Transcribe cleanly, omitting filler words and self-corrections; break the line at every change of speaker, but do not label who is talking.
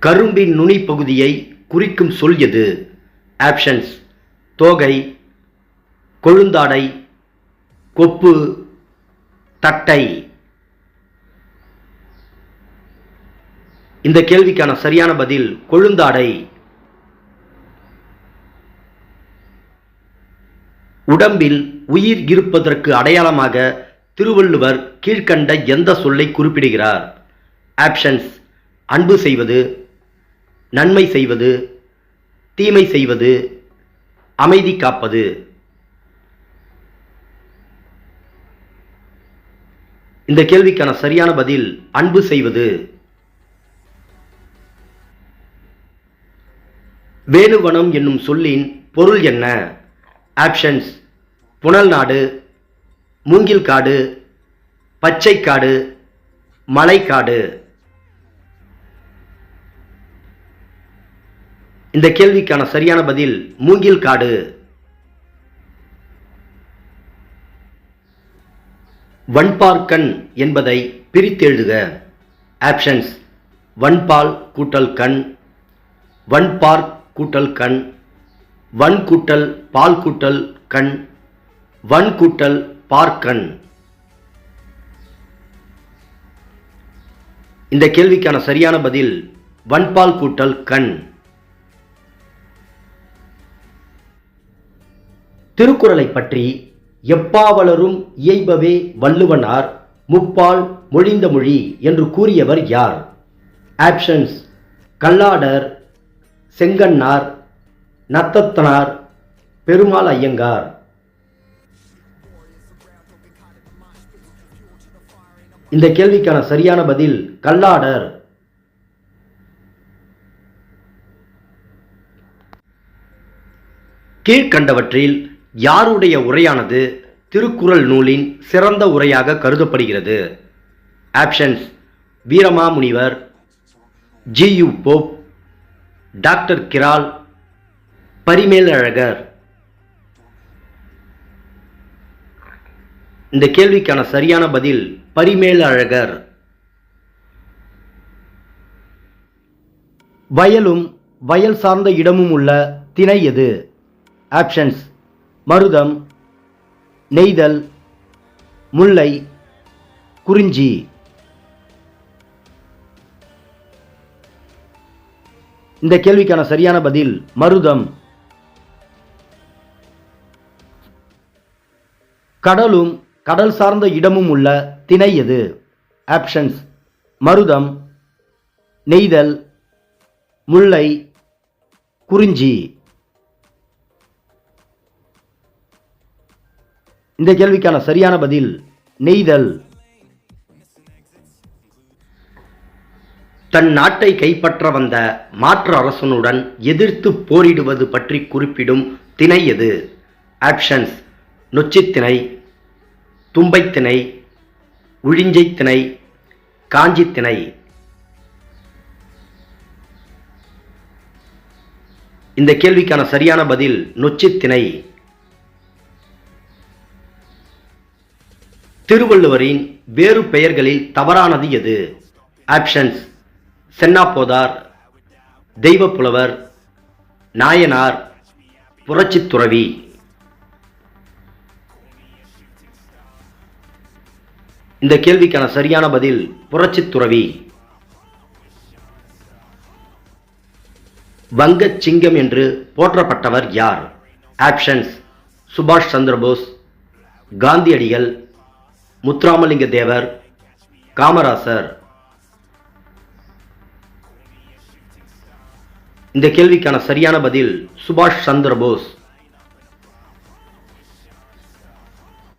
கரும்பின் நுனி பகுதியை குறிக்கும் சொல் எது? ஆப்ஷன்ஸ்: தோகை, கொழுந்தாடை, கொப்பு, தட்டை. இந்த கேள்விக்கான சரியான பதில் கொழுந்தாடை. உடம்பில் உயிர் இருப்பதற்கு அடையாளமாக திருவள்ளுவர் கீழ்க்கண்ட எந்த சொல்லை குறிப்பிடுகிறார்? ஆப்ஷன்ஸ்: அன்பு செய்வது, நன்மை செய்வது, தீமை செய்வது, அமைதி காப்பது. இந்த கேள்விக்கான சரியான பதில் அன்பு செய்வது. வேணுவனம் என்னும் சொல்லின் பொருள் என்ன? ஆப்ஷன்ஸ்: புனல் நாடு, மூங்கில் காடு, பச்சை காடு, மலைக்காடு. இந்த கேள்விக்கான சரியான பதில் மூங்கில் காடு. வன்பார்க்கண் என்பதை பிரித்தெழுதுக. ஆப்ஷன்ஸ்: வன்பால் கூட்டல் கண், வன்பார்க் கூட்டல் கண், வன் கூட்டல் பால் கூட்டல் கண், வன் கூட்டல் பார்க்கண். இந்த கேள்விக்கான சரியான பதில் வன்பால் கூட்டல் கண். திருக்குறளை பற்றி எப்பாவலரும் இயைபவே வள்ளுவனார் முப்பால் மொழிந்த மொழி என்று கூறியவர் யார்? ஆப்ஷன்ஸ்: கல்லாடர், செங்கண்ணார், நத்தத்தனார், பெருமாள் ஐயங்கார். இந்த கேள்விக்கான சரியான பதில் கல்லாடர். கீழ்கண்டவற்றில் யாருடைய உரையானது திருக்குறள் நூலின் சிறந்த உரையாக கருதப்படுகிறது? Options: Veeramamunivar, G U. Pope, doctor Graul, Parimelazhagar. இந்த கேள்விக்கான சரியான பதில் பரிமேலழகர். வயலும் வயல் சார்ந்த இடமும் உள்ள திணை எது? ஆப்ஷன்ஸ்: மருதம், நெய்தல், முல்லை, குறிஞ்சி. இந்த கேள்விக்கான சரியான பதில் மருதம். கடலும் கடல் சார்ந்த இடமும் உள்ள திணை எது? ஆப்ஷன்ஸ்: மருதம், நெய்தல், முல்லை, குறிஞ்சி. இந்த கேள்விக்கான சரியான பதில் நெய்தல். தன் நாட்டை கைப்பற்ற வந்த மாற்று அரசனுடன் எதிர்த்து போரிடுவது பற்றி குறிப்பிடும் திணை எது? ஆப்ஷன்ஸ்: நொச்சித்திணை, தும்பைத்திணை, உழிஞ்சைத்திணை, காஞ்சித்திணை. இந்த கேள்விக்கான சரியான பதில் நொச்சித்திணை. திருவள்ளுவரின் வேறு பெயர்களில் தவறானது எது? ஆப்ஷன்ஸ்: சென்னாப்போதார், தெய்வப்புலவர், நாயனார், புரட்சித்துறவி. இந்த கேள்விக்கான சரியான பதில் புரட்சித்துறவி. வங்கச் சிங்கம் என்று போற்றப்பட்டவர் யார்? ஆப்ஷன்ஸ்: சுபாஷ் சந்திரபோஸ், காந்தியடிகள், முத்துராமலிங்க தேவர், காமராசர். இந்த கேள்விக்கான சரியான பதில் சுபாஷ் சந்திரபோஸ்.